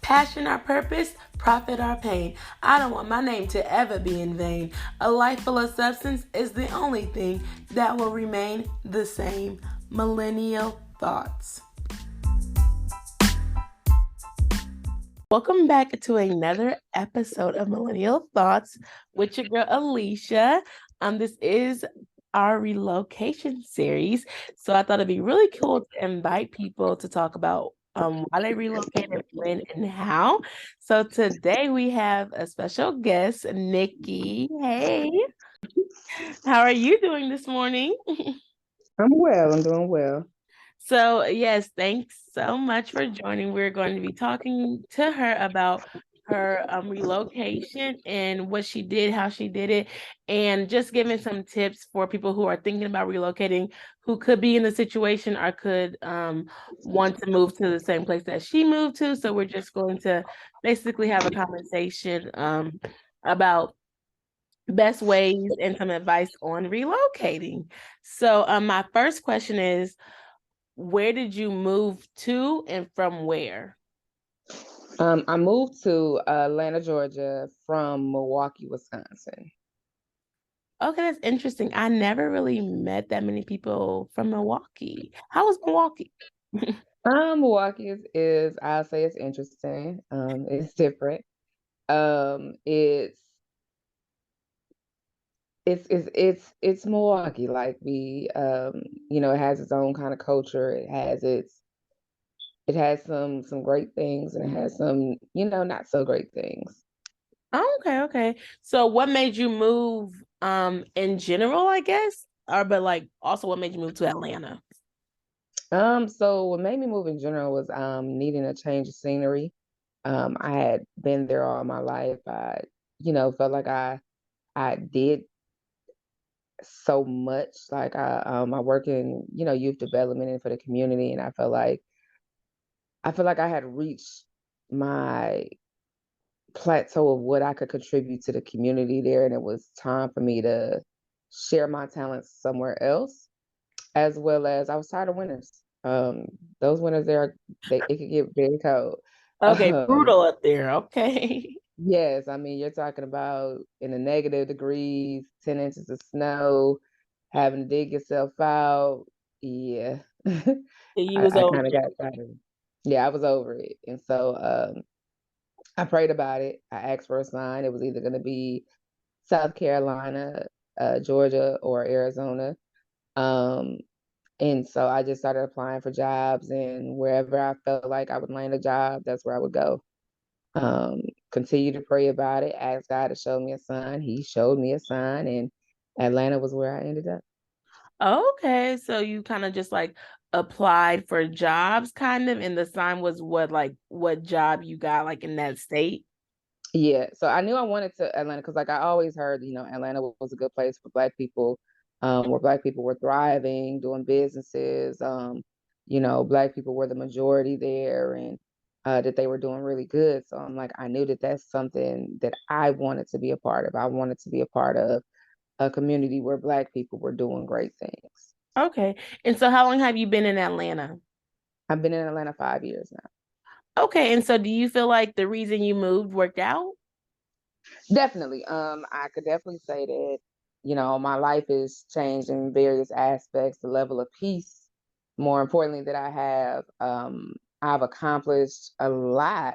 Passion our purpose, profit our pain. I don't want my name to ever be in vain. A life full of substance is the only thing that will remain the same. Millennial Thoughts. Welcome back to another episode of Millennial Thoughts with your girl Alicia. This is our relocation series. So I thought it'd be really cool to invite people to talk about why they relocated, when, and how. So today we have a special guest, Nikki. Hey, how are you doing this morning? I'm well. I'm doing well. So, yes, thanks so much for joining. We're going to be talking to her about her relocation and what she did, how she did it, and just giving some tips for people who are thinking about relocating, who could be in the situation or could want to move to the same place that she moved to. So we're just going to basically have a conversation about best ways and some advice on relocating. So my first question is, where did you move to and from where? I moved to Atlanta, Georgia from Milwaukee, Wisconsin. Okay, that's interesting. I never really met that many people from Milwaukee. How was Milwaukee? Milwaukee is I'll say it's interesting. It's different. Um, it's it's Milwaukee. Like it has its own kind of culture. It has some great things and it has some, not so great things. Oh, okay. So what made you move in general, I guess? Or but like also what made you move to Atlanta? So what made me move in general was needing a change of scenery. I had been there all my life. Felt like I did so much. Like I work in, youth development and for the community, and I feel like I had reached my plateau of what I could contribute to the community there, and it was time for me to share my talents somewhere else, as well as I was tired of winters. Um, those winters there, it could get very cold. Okay, Um, brutal up there. Okay. Yes, I mean, you're talking about in the negative degrees, 10 inches of snow, having to dig yourself out. Yeah. You was I over kind of it. got tired. Yeah, I was over it. And so I prayed about it. I asked for a sign. It was either going to be South Carolina, Georgia, or Arizona. Um, and so I just started applying for jobs, and wherever I felt like I would land a job, that's where I would go. um, Continue to pray about it, ask God to show me a sign. He showed me a sign, and Atlanta was where I ended up. Okay, so you kind of just like applied for jobs kind of, and the sign was what job you got like in that state? Yeah, so I knew I wanted to Atlanta because, like, I always heard, Atlanta was a good place for Black people, where Black people were thriving, doing businesses. Black people were the majority there, and that they were doing really good. So I'm like, I knew that that's something that I wanted to be a part of. I wanted to be a part of a community where Black people were doing great things. Okay. And so how long have you been in Atlanta? I've been in Atlanta 5 years now. Okay, and so do you feel like the reason you moved worked out? Definitely. I could definitely say that, my life has changed in various aspects, the level of peace, more importantly, that I've accomplished a lot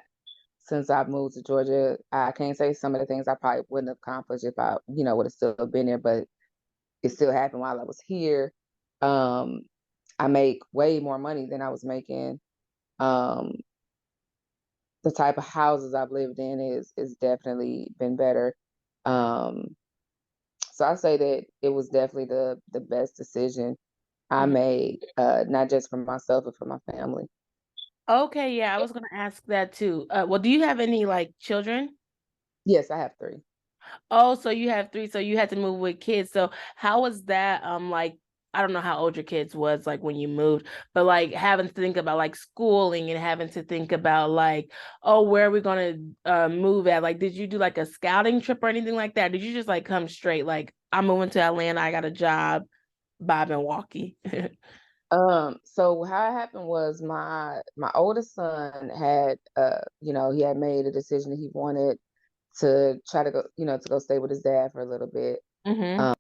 since I've moved to Georgia. I can't say some of the things I probably wouldn't have accomplished if I, would have still been there, but it still happened while I was here. Um, I make way more money than I was making. Um, the type of houses I've lived in is definitely been better. Um, so I say that it was definitely the best decision I Mhm. made, not just for myself, but for my family. Okay, yeah, I was gonna ask that too. Well, do you have any like children? Yes, I have three. Oh, so you have three, so you had to move with kids. So how was that? Like, I don't know how old your kids was like when you moved, but like having to think about like schooling and having to think about like, oh, where are we gonna move at? Like, did you do like a scouting trip or anything like that? Did you just like come straight like I'm moving to Atlanta, I got a job, by Milwaukee? So how it happened was my oldest son had he had made a decision that he wanted to try to go, to go stay with his dad for a little bit. Mm-hmm. Um,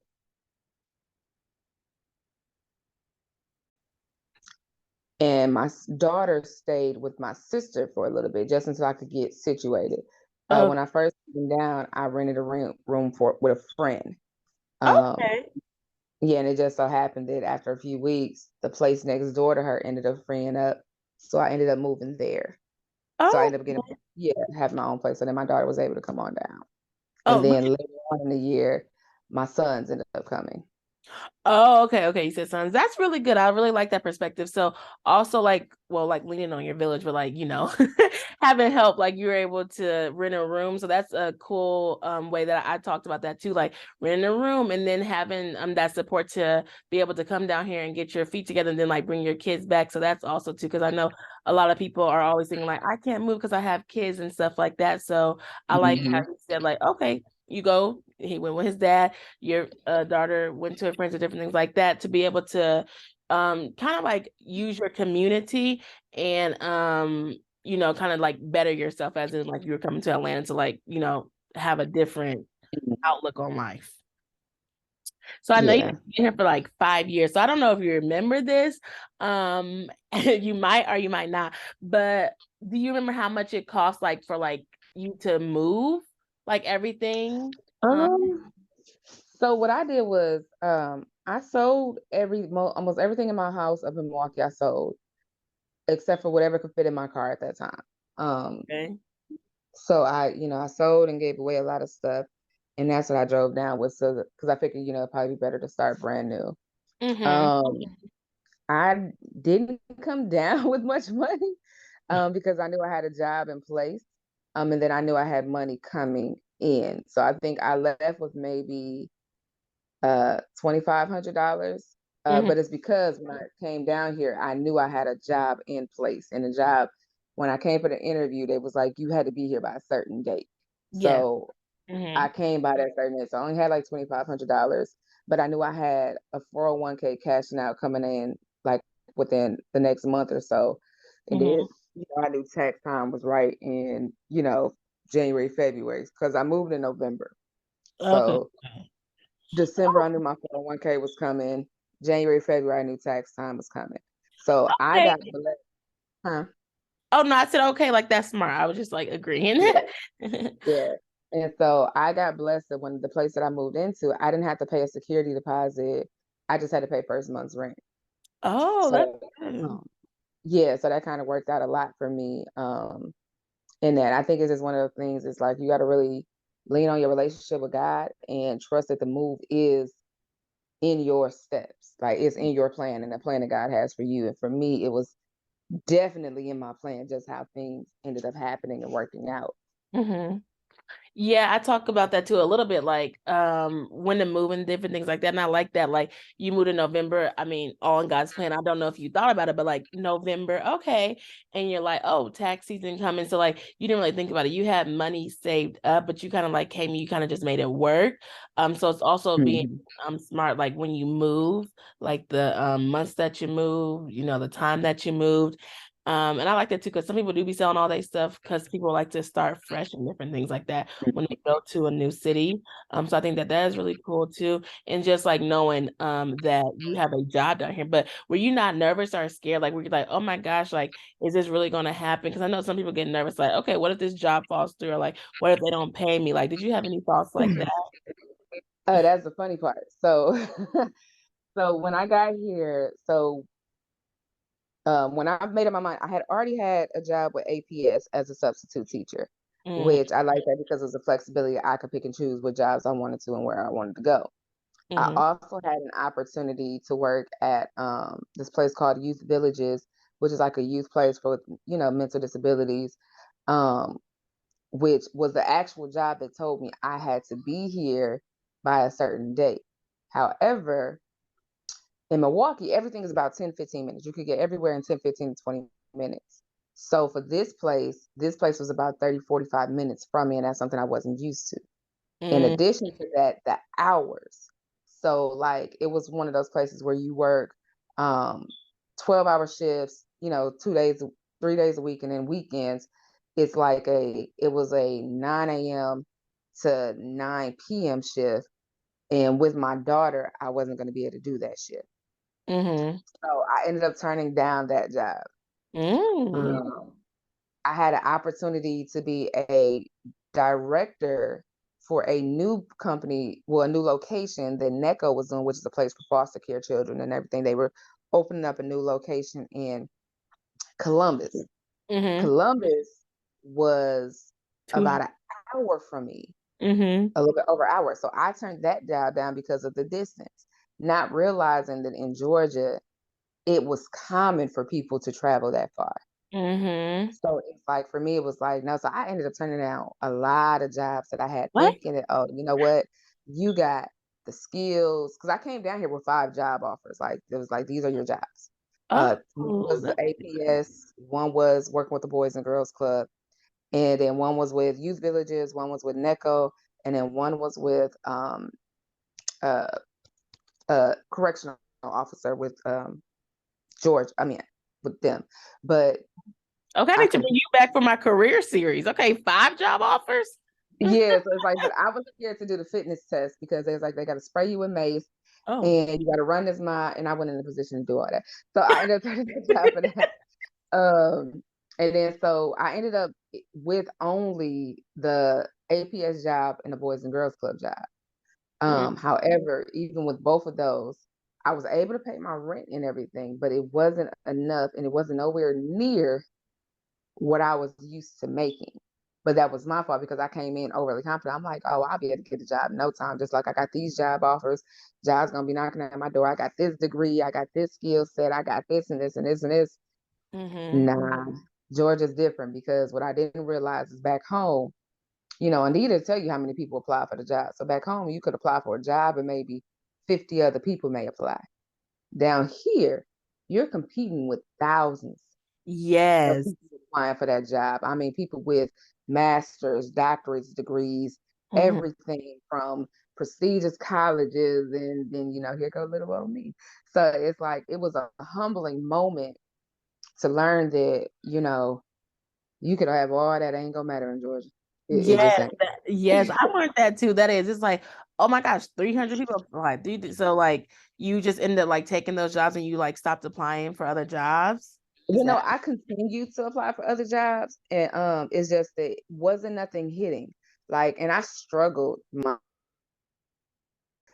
and my daughter stayed with my sister for a little bit just until I could get situated. Oh, When I first came down, I rented a room for with a friend. Um, okay. yeah, and it just so happened that after a few weeks, the place next door to her ended up freeing up, so I ended up moving there. So I Oh, ended up getting, yeah, have my own place. So then my daughter was able to come on down. And oh, then later on in the year, my sons ended up coming. oh, okay, okay. You said sons. That's really good. I really like that perspective. So also like, well, like leaning on your village, but like, having help, like you're able to rent a room. So that's a cool way that I talked about that too, like renting a room and then having that support to be able to come down here and get your feet together and then like bring your kids back. So that's also too, because I know a lot of people are always thinking like, I can't move because I have kids and stuff like that. So I like how Mhm. you said like, okay, you go. He went with his dad, your daughter went to her friends or different things like that to be able to kind of like use your community and kind of like better yourself as in like you were coming to Atlanta to like, have a different outlook on life. So I know you've Yeah. been here for like 5 years. So I don't know if you remember this. You might or you might not. But do you remember how much it cost like for like you to move? Like everything? Um, so what I did was I sold almost everything in my house up in Milwaukee. I sold except for whatever could fit in my car at that time. Um, Okay. so I sold and gave away a lot of stuff, and that's what I drove down with. So because I figured, it'd probably be better to start brand new. Mm-hmm. Um, I didn't come down with much money, because I knew I had a job in place, and then I knew I had money coming in. So I think I left with maybe $2,500. Mm-hmm. But it's because when I came down here, I knew I had a job in place. And the job, when I came for the interview, they was like, you had to be here by a certain date. Yeah. So I Mm-hmm. came by that certain date. So I only had like $2,500, but I knew I had a 401k cashing out coming in like within the next month or so. And then, Mm-hmm. I knew tax time was right in, January, February, because I moved in November. Okay. So December, I knew my 401k was coming. January, February, I knew tax time was coming. So I Okay. got blessed. Huh? Oh no, I said okay, like that's smart. I was just like agreeing. Yeah, yeah. And so I got blessed that when the place that I moved into, I didn't have to pay a security deposit. I just had to pay first month's rent. Oh, that's So good. yeah, so that kind of worked out a lot for me. In that I think it's just one of the things. It's like you got to really lean on your relationship with God and trust that the move is in your steps. Like it's in your plan and the plan that God has for you. And for me, it was definitely in my plan, just how things ended up happening and working out. Hmm. Yeah, I talk about that too a little bit, like when to move and different things like that. And I like that, like you moved in November. I mean, all in God's plan. I don't know if you thought about it, but like November, okay. And you're like, oh, tax season coming. So like you didn't really think about it. You had money saved up, but you kind of like came, you kind of just made it work. So it's also being Mhm. smart, like when you move, like the months that you move, the time that you moved. And I like that too, because some people do be selling all their stuff because people like to start fresh and different things like that when they go to a new city. So I think that that is really cool too. And just like knowing that you have a job down here. But were you not nervous or scared? Like were you like, oh my gosh, like is this really gonna happen? Because I know some people get nervous, like, okay, what if this job falls through? Or like, what if they don't pay me? Like, did you have any thoughts like that? Oh, that's the funny part. So, so when I got here, when I made up my mind, I had already had a job with APS as a substitute teacher, Mm, which I like that because it was a flexibility. I could pick and choose what jobs I wanted to and where I wanted to go. I mm-hmm, also had an opportunity to work at this place called Youth Villages, which is like a youth place for mental disabilities, um, which was the actual job that told me I had to be here by a certain date. However, in Milwaukee, everything is about 10, 15 minutes. You could get everywhere in 10, 15, 20 minutes. So for this place was about 30, 45 minutes from me, and that's something I wasn't used to. In mm, addition to that, the hours. So like it was one of those places where you work. Um, 12-hour shifts, 2 days, 3 days a week, and then weekends. It was a 9 a.m. to 9 p.m. shift. And with my daughter, I wasn't going to be able to do that shift. Mm-hmm. So I ended up turning down that job. Mm. Um, I had an opportunity to be a director for a new company, well, a new location that NECO was in, which is a place for foster care children and everything. They were opening up a new location in Columbus. Mm-hmm. Columbus was Too hot. about an hour from me, Mm-hmm. a little bit over an hour. So I turned that job down because of the distance, not realizing that in Georgia, it was common for people to travel that far. Mm-hmm. So it's like for me, it was like no. So I ended up turning down a lot of jobs that I had, What? thinking that, oh, you know what, you got the skills. Because I came down here with 5 job offers. Like it was like these are your jobs. One Oh, was the that's APS, one was working with the Boys and Girls Club, and then one was with youth villages, one was with NECO, and then one was with uh correctional officer with George. I mean with them, but okay. I I need to could. bring you back for my career series. Okay, 5 job offers. Yeah, so it's like, but I was scared to do the fitness test because it's like they got to spray you with mace Oh. and you got to run this mile, and I wasn't in a position to do all that. So I ended up turning that job for that. And then so I ended up with only the APS job and the Boys and Girls Club job. Mm. However, even with both of those, I was able to pay my rent and everything, but it wasn't enough, and it wasn't nowhere near what I was used to making. But that was my fault because I came in overly confident. I'm like, oh, I'll be able to get a job in no time. Just like I got these job offers, jobs gonna be knocking at my door. I got this degree, I got this skill set, I got this and this and this and this. Mm-hmm. Nah, Georgia's different because what I didn't realize is back home, and they didn't tell you how many people apply for the job. So back home, you could apply for a job and maybe 50 other people may apply. Down here, you're competing with thousands of Yes. people applying for that job. I mean, people with masters, doctorates, degrees, Mm-hmm. everything from prestigious colleges, and then here goes little old me. So it's like it was a humbling moment to learn that you could have all that, ain't gonna matter in Georgia. It just Yes, ain't. yes, I learned that too. That is, it's like, oh my gosh, 300 people applied. So like, you just ended up like taking those jobs and you like stopped applying for other jobs. Is that? I continued to apply for other jobs, and it's just that wasn't nothing hitting. Like, and I struggled You-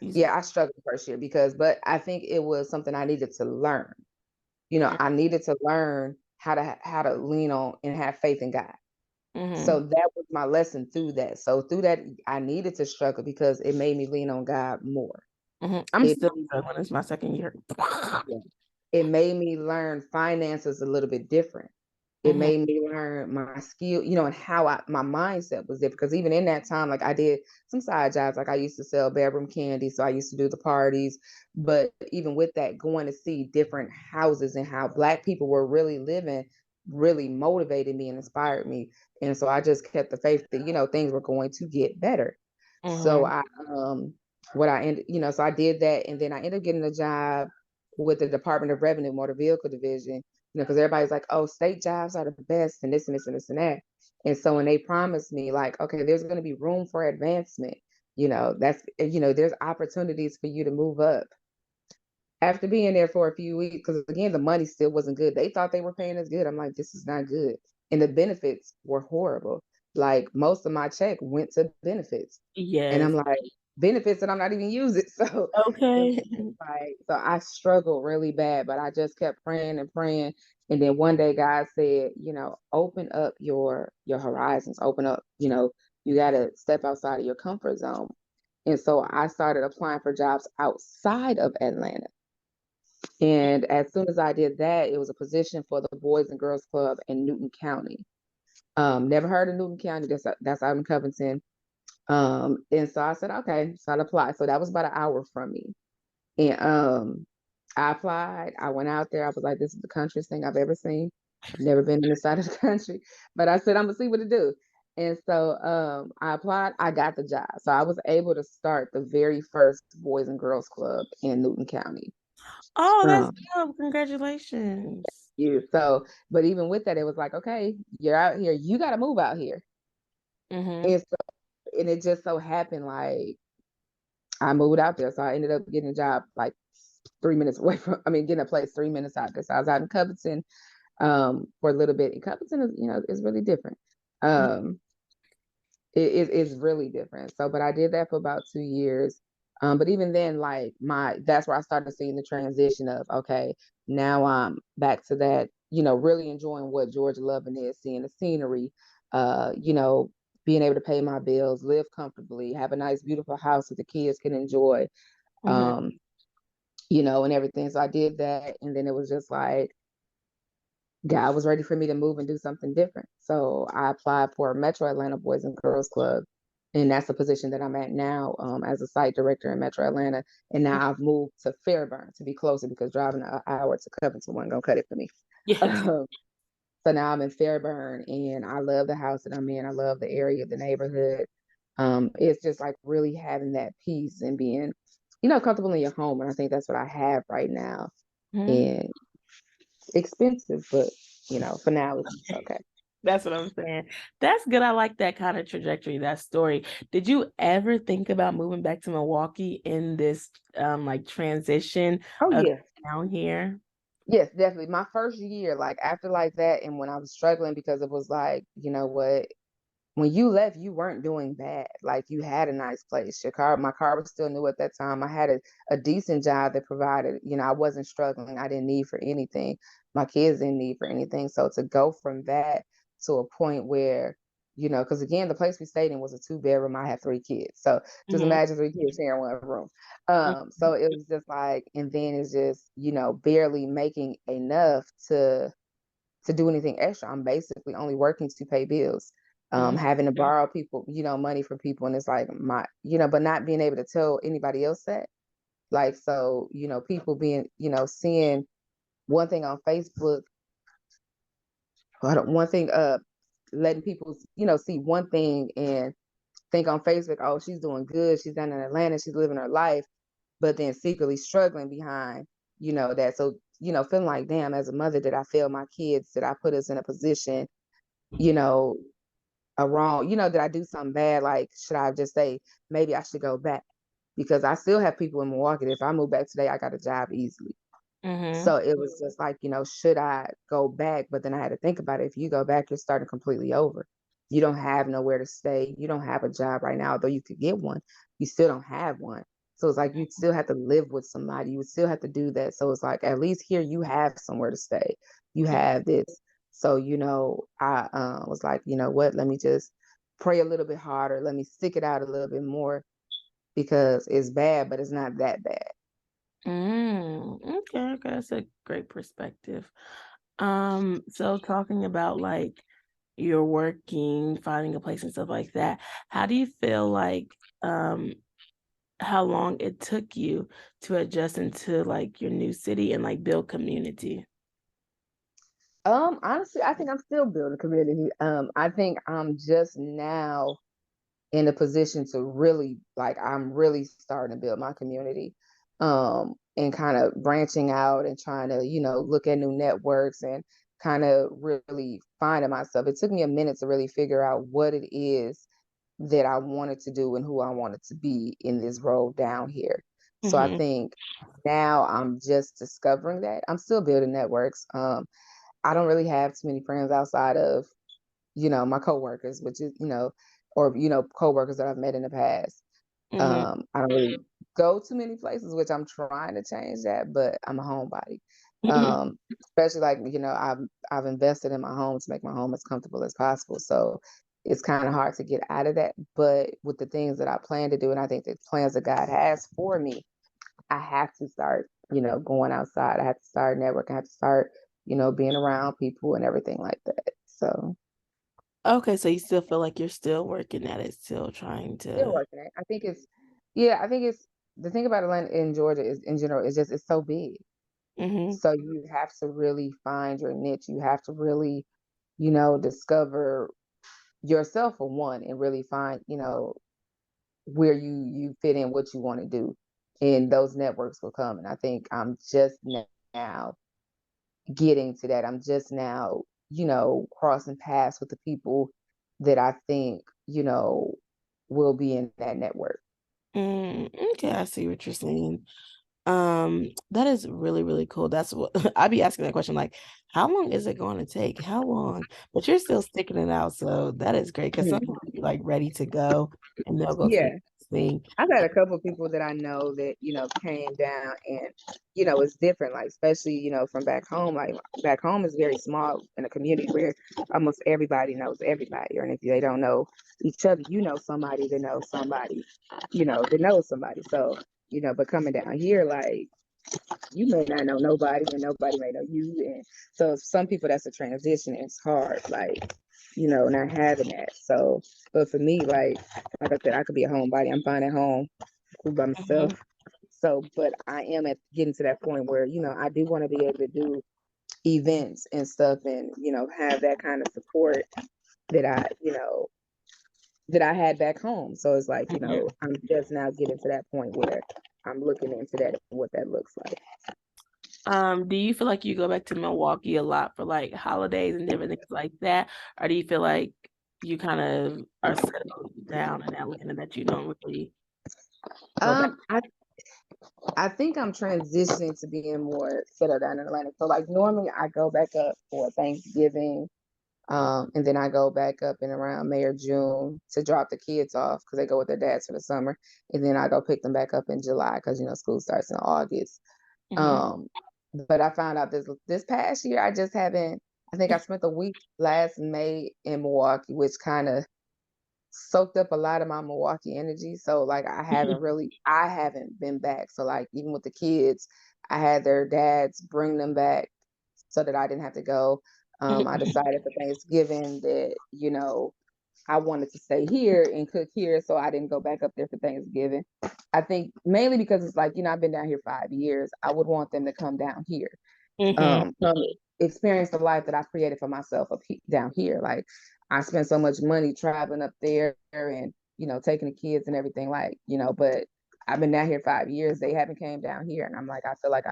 yeah, I struggled first year but I think it was something I needed to learn. I needed to learn how to lean on and have faith in God. Mm-hmm. So that was my lesson through that. So through that, I needed to struggle because it made me lean on God more. Mm-hmm. I'm It still struggling. It's my second year. yeah, it made me learn finances a little bit different. It Mm-hmm. made me learn my skill, and how my mindset was different. Because even in that time, like I did some side jobs, like I used to sell bedroom candy, so I used to do the parties. But even with that, going to see different houses and how Black people were really living really motivated me and inspired me. And so I just kept the faith that things were going to get better. So Mm-hmm. I what I ended, so I did that, and then I ended up getting a job with the Department of Revenue Motor Vehicle Division, because everybody's like, oh, state jobs are the best and this and this and this and that. And so when they promised me, like, okay, there's going to be room for advancement, there's opportunities for you to move up. After being there for a few weeks, because again, the money still wasn't good. They thought they were paying us good. I'm like, this is not good. And the benefits were horrible. Like most of my check went to benefits. And I'm Yes. like, benefits that I'm not even using. So it was Okay. just like, so I struggled really bad, but I just kept praying and praying. And then one day God said, open up your horizons, open up, you gotta step outside of your comfort zone. And so I started applying for jobs outside of Atlanta. And as soon as I did that, it was a position for the Boys and Girls Club in Newton County. Never heard of Newton County. That's out in Covington. And so I said, okay, so I applied. So that was about an hour from me. And I applied. I went out there. I was like, this is the countryest thing I've ever seen. Never been in the side of the country. But I said, I'm gonna see what to do. And so I applied, I got the job. So I was able to start the very first Boys and Girls Club in Newton County. Oh, that's Um, dope. Congratulations. you so, but even with that, it was like, okay, you're out here, you got to move out here, Mm-hmm. and so, and it just so happened like I moved out there, so I ended up getting a job like 3 minutes away from, I mean, getting a place 3 minutes out there. So I was out in Covington for a little bit. And Covington is, is really different. Um, it is really different. So, but I did that for about 2 years. But even then, like that's where I started seeing the transition of, okay, now I'm back to that, really enjoying what Georgia loving is, seeing the scenery, uh, you know, being able to pay my bills, live comfortably, have a nice, beautiful house that the kids can enjoy, Mm-hmm. um, and everything. So I did that. And then it was just like, God was ready for me to move and do something different. So I applied for Metro Atlanta Boys and Girls Club. And that's the position that I'm at now, as a site director in Metro Atlanta. And now I've moved to Fairburn to be closer because driving an hour to Covington wasn't going to cut it for me. Yes. So now I'm in Fairburn and I love the house that I'm in. I love the area, the neighborhood. It's just like really having that peace and being, comfortable in your home. And I think that's what I have right now. Mhm. And expensive, but for now it's okay. That's what I'm saying. That's good. I like that kind of trajectory, that story. Did you ever think about moving back to Milwaukee in this like transition Oh of yeah. down here? Yes, definitely. My first year, like after like that, and when I was struggling because it was like, you know what, when you left, you weren't doing bad. Like you had a nice place. My car was still new at that time. I had a decent job that provided, I wasn't struggling. I didn't need for anything. My kids didn't need for anything. So to go from that to a point where, because again, the place we stayed in was a 2 bedroom. I had 3 kids. So just Hmm. imagine 3 kids sharing one room. So it was just like, and then it's just, barely making enough to do anything extra. I'm basically only working to pay bills, Hmm. having to borrow people, money from people. And it's like but not being able to tell anybody else that. Like, so, people being, seeing one thing on Facebook, one thing, letting people, see one thing and think on Facebook, oh, she's doing good. She's down in Atlanta. She's living her life, but then secretly struggling behind, that. So, feeling like, damn, as a mother, did I fail my kids? Did I put us in a position, you know, a wrong, did I do something bad? Like, should I just say, maybe I should go back? Because I still have people in Milwaukee. If I move back today, I got a job easily. Hmm. So it was just like, should I go back? But then I had to think about it. If you go back, you're starting completely over. You don't have nowhere to stay. You don't have a job right now, although you could get one. You still don't have one. So it's like you'd still have to live with somebody. You would still have to do that. So it's like at least here you have somewhere to stay. You have this. So, I was like, you know what? Let me just pray a little bit harder. Let me stick it out a little bit more because it's bad, but it's not that bad. Okay, okay, that's a great perspective. So talking about like you're working, finding a place and stuff like that, how do you feel like um how long it took you to adjust into like your new city and like build community? Honestly, I think I'm still building community. I think I'm just now in a position to really like I'm really starting to build my community. And kind of branching out and trying to, look at new networks and kind of really finding myself. It took me a minute to really figure out what it is that I wanted to do and who I wanted to be in this role down here. So I Mm-hmm. think now I'm just discovering that. I'm still building networks. I don't really have too many friends outside of, my coworkers, which is, or, coworkers that I've met in the past. Mm-hmm. I don't really go to many places, which I'm trying to change that, but I'm a homebody. Especially like, I've invested in my home to make my home as comfortable as possible. So it's kind of hard to get out of that. But with the things that I plan to do, and I think the plans that God has for me, I have to start, going outside. I have to start networking. I have to start, being around people and everything like that. So Okay, so you still feel like you're still working at it, still trying still to. working it. Yeah, I think it's the thing about Atlanta in Georgia is in general is just it's so big. Mm-hmm. So you have to really find your niche. You have to really, discover yourself for one and really find, where you fit in what you want to do. and those networks will come. And I think I'm just now getting to that. I'm just now, crossing paths with the people that I think, will be in that network. Okay, I see what you're saying. That is really, really cool. That's what I'd be asking that question, like, how long is it going to take? How long? But you're still sticking it out, so that is great because some Mhm. people be like ready to go and they'll go to the Yeah. next thing. I've had a couple of people that I know that, came down and, it's different, like, especially, from back home. Like, back home is very small in a community where almost everybody knows everybody. Or if they don't know each other, somebody that knows somebody, that knows somebody. So, but coming down here, like, you may not know nobody and nobody may know you. And so some people that's a transition. It's hard, like, not having that. So, but for me, like I said, I could be a homebody. I'm fine at home, cool by myself. Mhm. So, but I am at getting to that point where, I do want to be able to do events and stuff and, have that kind of support that that I had back home. So it's like, Mhm. I'm just now getting to that point where I'm looking into that, what that looks like. Do you feel like you go back to Milwaukee a lot for like holidays and different things like that? Or do you feel like you kind of are settled down in Atlanta that you don't really go back? Um, I I think I'm transitioning to being more settled down in Atlanta. So like normally I go back up for Thanksgiving, and then I go back up in around May or June to drop the kids off because they go with their dads for the summer, and then I go pick them back up in July because school starts in August. Mhm. Um, but I found out this past year I just haven't. I think I spent the week last May in Milwaukee, which kind of soaked up a lot of my Milwaukee energy. So like I haven't been back. So like even with the kids, I had their dads bring them back so that I didn't have to go. I decided for Thanksgiving that, I wanted to stay here and cook here, so I didn't go back up there for Thanksgiving. I think mainly because it's like, I've been down here 5 years. I would want them to come down here, Mhm. come experience the life that I created for myself down here. Like I spent so much money traveling up there and taking the kids and everything. Like but I've been down here 5 years. They haven't came down here, and I'm like, I feel like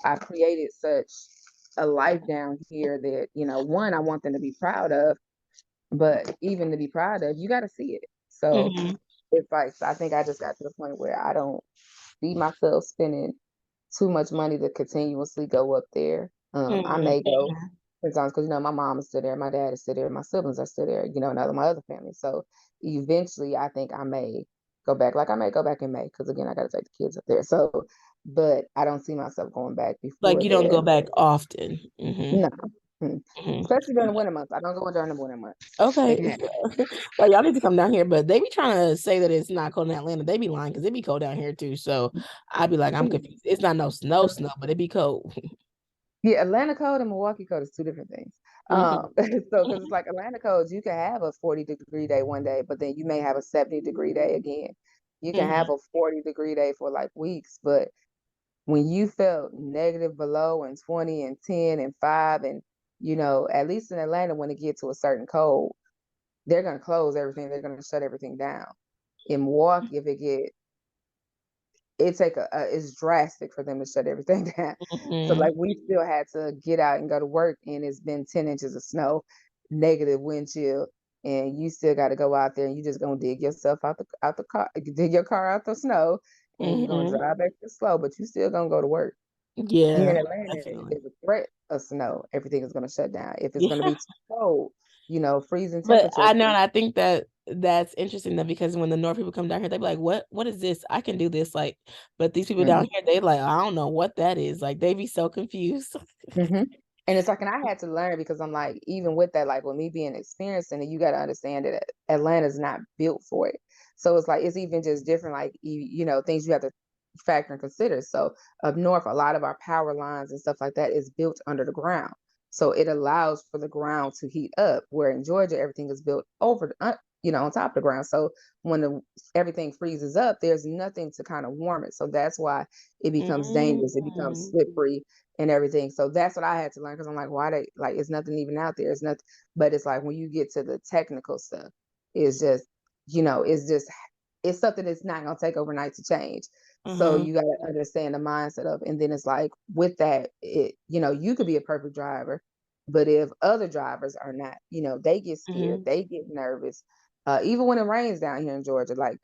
I've created such a life down here that one I want them to be proud of, but even to be proud of, you got to see it. So Mhm. it's like I think I just got to the point where I don't see myself spending too much money to continuously go up there. I Mhm. may go sometimes because my mom is still there, my dad is still there, my siblings are still there, and my other family. So eventually, I think I may go back. Like I may go back in May because again, I got to take the kids up there. So, but I don't see myself going back Like before you don't go that. back often. Hmm. No. Mm. Hmm. Especially during the winter months. I don't go during the winter months. They Okay. can have. Like y'all need to come down here, but they be trying to say that it's not cold in Atlanta. They be lying because it be cold down here too. So I'd be like, I'm confused. It's not no snow, but it be cold. Yeah, Atlanta code and Milwaukee code is two different things. Hmm. So because it's like Atlanta codes, you can have a 40-degree day one day, but then you may have a 70-degree day again. You can have Hmm. a 40-degree day for like weeks, but when you felt negative below and 20 and 10 and 5 and at least in Atlanta when it gets to a certain code, they're gonna close everything, they're gonna shut everything down. In Milwaukee, if it get it's drastic for them to shut everything down. So Hmm. like we still had to get out and go to work, and it's been 10 inches of snow, negative wind chill, and you still got to go out there and you just gonna dig yourself out the car, dig your car out the snow, and you're gonna Hmm. drive back to slow, but you still gonna go to work. Here in Yeah, Atlanta, if definitely. there's a threat of snow, everything is gonna shut down. If it's gonna Yeah. be too cold, freezing But temperatures. I know, and I think that that's interesting though, because when the North people come down here, they be like, what is this? I can do this. Like, but these people down here, they like, I don't know what that is. Like they be so confused. Mm-hmm. And it's like, and I had to learn because I'm like, even with that, like with me being experienced in it, you got to understand that Atlanta's not built for it. So it's like, it's even just different, like, things you have to factor and consider. So up north, a lot of our power lines and stuff like that is built under the ground. So it allows for the ground to heat up, where in Georgia, everything is built on top of the ground. So when everything freezes up, there's nothing to kind of warm it. So that's why it becomes dangerous. It becomes Mm. slippery and everything. So that's what I had to learn because I'm like, why they like it's nothing even out there. It's nothing, but it's like when you get to the technical stuff, it's just, it's just it's something that's not gonna take overnight to change. So Uh-huh. you got to understand the mindset of, and then it's like with that, you could be a perfect driver, but if other drivers are not, they get scared, Mhm. they get nervous. Even when it rains down here in Georgia, like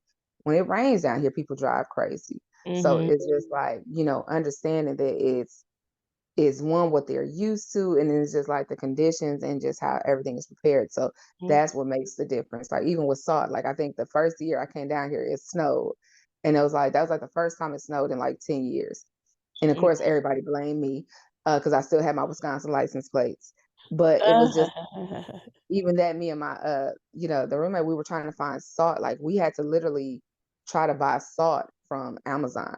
when it rains down here, people drive crazy. So Mhm. it's just like, understanding that it's one what they're used to, and then it's just like the conditions and just how everything is prepared. So Mhm. that's what makes the difference. Like even with salt, like I think the first year I came down here, it snowed, and it was like that was like the first time it snowed in like 10 years. And of Mhm. course, everybody blamed me because I still had my Wisconsin license plates. But it was just even that me and my the roommate, we were trying to find salt. Like we had to literally try to buy salt from Amazon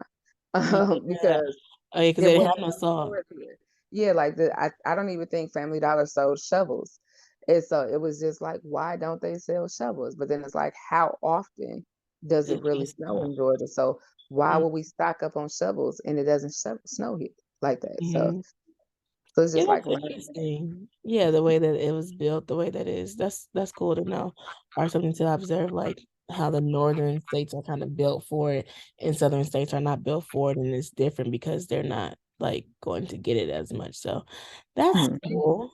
Yeah. because Oh, yeah, 'cause there they didn't wasn't have no enough salt. stores here. Yeah, like I don't even think Family Dollar sold shovels. And so it was just like, why don't they sell shovels? But then it's like, how often does it It really does snow not. in Georgia? So why Mm, would we stock up on shovels and it doesn't snow here like that? So mhm. so it's Yeah, just like that's learning that. interesting. Yeah, the way that it was built, the way that it is, that's cool to know. Or something to observe, like how the northern states are kind of built for it and southern states are not built for it, and it's different because they're not like going to get it as much. So that's Mhm. cool.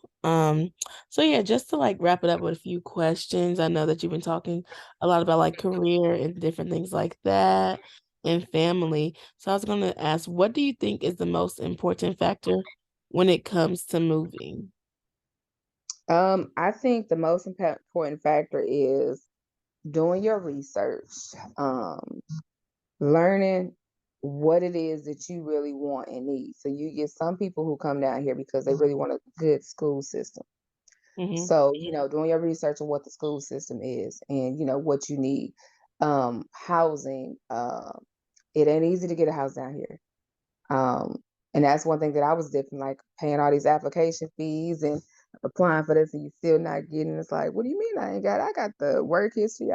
So yeah, just to like wrap it up with a few questions. I know that you've been talking a lot about like career and different things like that and family. So I was gonna ask, what do you think is the most important factor when it comes to moving? I think the most important factor is doing your research, um, learning what it is that you really want and need. So you get some people who come down here because they really want a good school system. Mhm, So, doing your research on what the school system is and, what you need. Housing, it ain't easy to get a house down here. Um, and that's one thing that I was different, like paying all these application fees and applying for this and you still not getting. It's like, what do you mean I got the work history,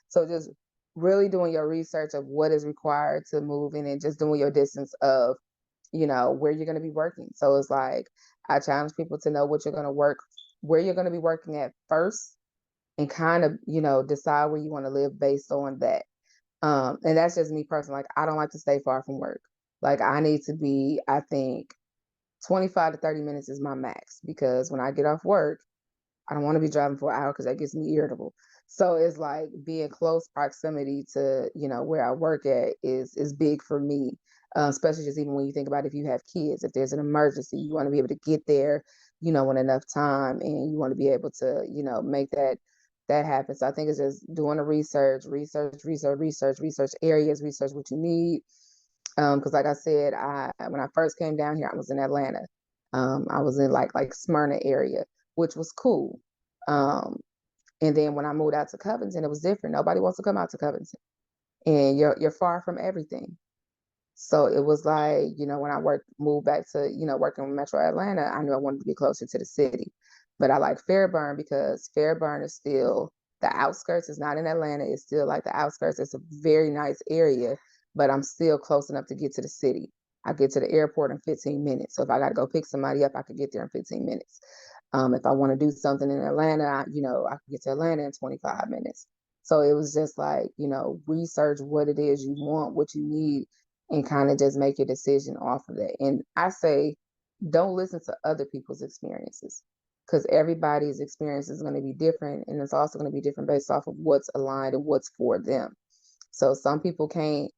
so just really doing your research of what is required to move in and just doing your distance of, where you're gonna be working. So it's like I challenge people to know what you're gonna work, where you're gonna be working at first and kind of, decide where you want to live based on that. And that's just me personally. Like, I don't like to stay far from work. Like, I need to be, I think, 25 to 30 minutes is my max because when I get off work, I don't want to be driving for an hour because that gets me irritable. So it's like being close proximity to, where I work at is big for me. Especially just even when you think about if you have kids, if there's an emergency, you want to be able to get there, in enough time, and you want to be able to, make that happen. So I think it's just doing the research areas, research what you need. Because like I said, I when I first came down here, I was in Atlanta. I was in like Smyrna area, which was cool. Um, and then when I moved out to Covington, it was different. Nobody wants to come out to Covington, and you're far from everything. So it was like, when I moved back to, working in Metro Atlanta, I knew I wanted to be closer to the city. But I like Fairburn because Fairburn is still the outskirts. It's not in Atlanta. It's still like the outskirts. It's a very nice area, but I'm still close enough to get to the city. I get to the airport in 15 minutes. So if I got to go pick somebody up, I could get there in 15 minutes. If I want to do something in Atlanta, I could get to Atlanta in 25 minutes. So it was just like, research what it is you want, what you need, and kind of just make your decision off of that. And I say, don't listen to other people's experiences because everybody's experience is going to be different. And it's also going to be different based off of what's aligned and what's for them. So some people can't,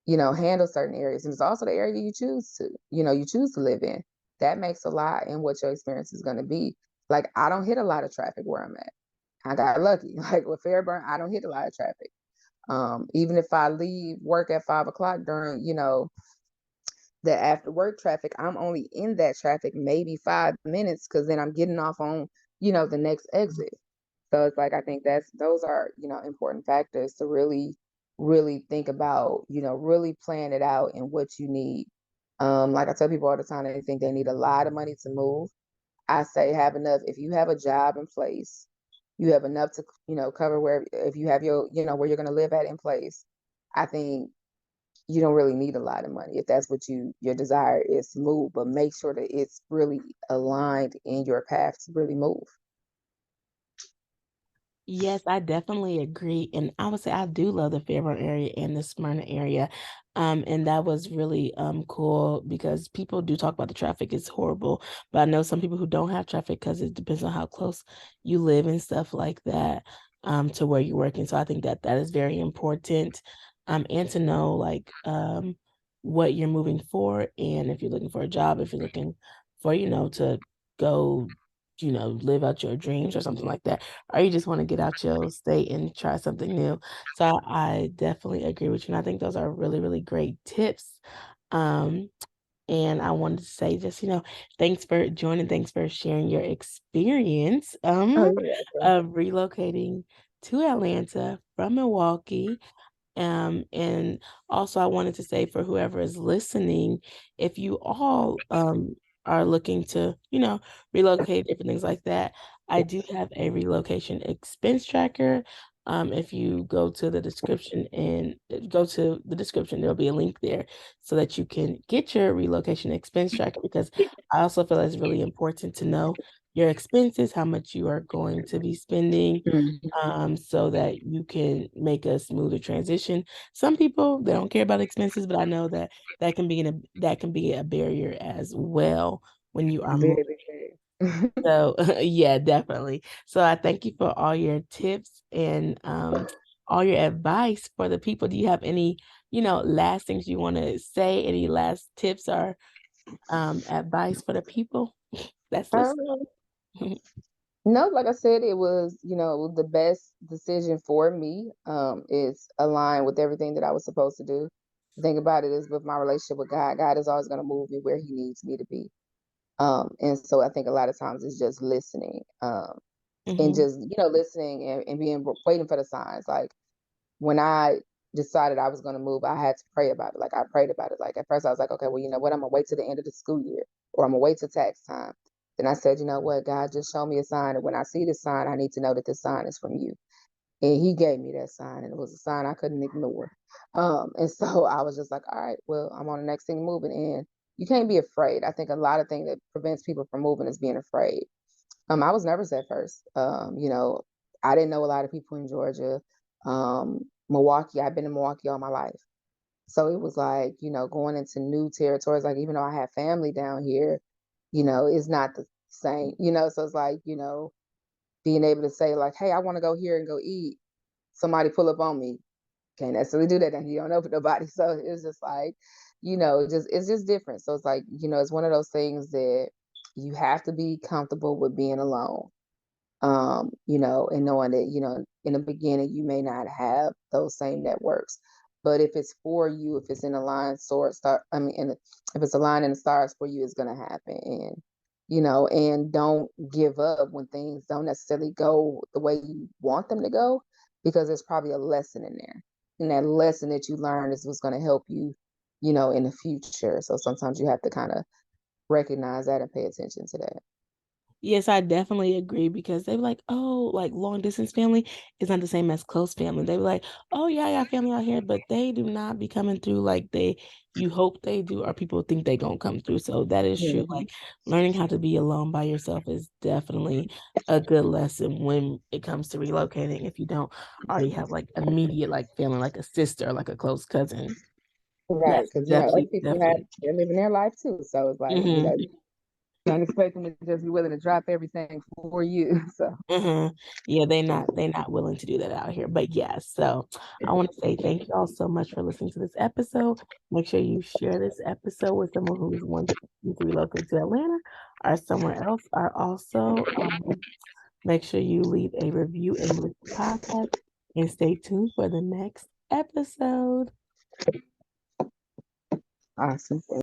handle certain areas. And it's also the area you choose to live in. That makes a lot in what your experience is going to be. Like, I don't hit a lot of traffic where I'm at. I got lucky. Like with Fairburn, I don't hit a lot of traffic. Even if I leave work at 5 o'clock during, the after work traffic, I'm only in that traffic maybe 5 minutes because then I'm getting off on, the next exit. So it's like I think those are, important factors to really, really think about, really plan it out and what you need. Like I tell people all the time, they think they need a lot of money to move. I say have enough. If you have a job in place, you have enough to, cover where if you have your, where you're gonna live at in place. I think you don't really need a lot of money if that's what your desire is to move, but make sure that it's really aligned in your path to really move. Yes, I definitely agree. And I would say I do love the Fairburn area and the Smyrna area. And that was really cool because people do talk about the traffic is horrible. But I know some people who don't have traffic because it depends on how close you live and stuff like that to where you're working. So I think that that is very important. And to know like what you're moving for and if you're looking for a job, if you're looking for, to go, live out your dreams or something like that, or you just want to get out your state and try something new. So I definitely agree with you. And I think those are really, really great tips. Um, and I wanted to say just, thanks for joining. Thanks for sharing your experience Oh, you're welcome. of relocating to Atlanta from Milwaukee. And also I wanted to say for whoever is listening, if you all are looking to, relocate, different things like that, I do have a relocation expense tracker. If you go to the description, there'll be a link there so that you can get your relocation expense tracker because I also feel it's really important to know your expenses, how much you are going to be spending, Mhm. so that you can make a smoother transition. Some people they don't care about expenses, but I know that that can be a barrier as well when you are moving. Very big. So yeah, definitely. So I thank you for all your tips and all your advice for the people. Do you have any, last things you want to say? Any last tips or advice for the people that's listening? Um, no, like I said, it was, the best decision for me. It's aligned with everything that I was supposed to do. The thing about it is with my relationship with God, God is always going to move me where he needs me to be. And so I think a lot of times it's just listening, and Hmm. just, listening and being waiting for the signs. Like when I decided I was going to move, I had to pray about it. Like I prayed about it. Like at first I was like, okay, well, you know what? I'm gonna wait to the end of the school year, or I'm gonna wait till tax time. Then I said, you know what? God, just show me a sign. And when I see this sign, I need to know that this sign is from you. And he gave me that sign, and it was a sign I couldn't ignore. And so I was just like, all right, well, I'm on the next thing moving. And you can't be afraid. I think a lot of things that prevents people from moving is being afraid. I was nervous at first. I didn't know a lot of people in Georgia. Milwaukee, I've been in Milwaukee all my life. So it was like, going into new territories, like even though I have family down here, it's not the same, so it's like, being able to say like, hey, I want to go here and go eat. Somebody pull up on me. Can't necessarily do that and you don't know nobody. So it's just like, it's just different. So it's like, it's one of those things that you have to be comfortable with being alone, and knowing that, in the beginning you may not have those same networks. But if it's for you, if it's in a line sword star, I mean, if it's a line in the stars for you, it's gonna happen. And and don't give up when things don't necessarily go the way you want them to go, because there's probably a lesson in there. And that lesson that you learn is what's gonna help you, in the future. So sometimes you have to kind of recognize that and pay attention to that. Yes, I definitely agree because they be like, oh, like long distance family is not the same as close family. They be like, oh yeah, I got family out here, but they do not be coming through like you hope they do, or people think they gonna come through. So that is true. Mhm. Like learning how to be alone by yourself is definitely a good lesson when it comes to relocating. If you don't already have like immediate like family, like a sister, like a close cousin. Right, Yes, because other definitely, people definitely. they're living their life too. So it's like, Hmm. you can't expect them to just be willing to drop everything for you. So Hmm. Yeah, they not willing to do that out here. But yeah, so I want to say thank you all so much for listening to this episode. Make sure you share this episode with someone who's wanting to relocate to Atlanta or somewhere else. Or also make sure you leave a review and listen to the podcast and stay tuned for the next episode. awesome.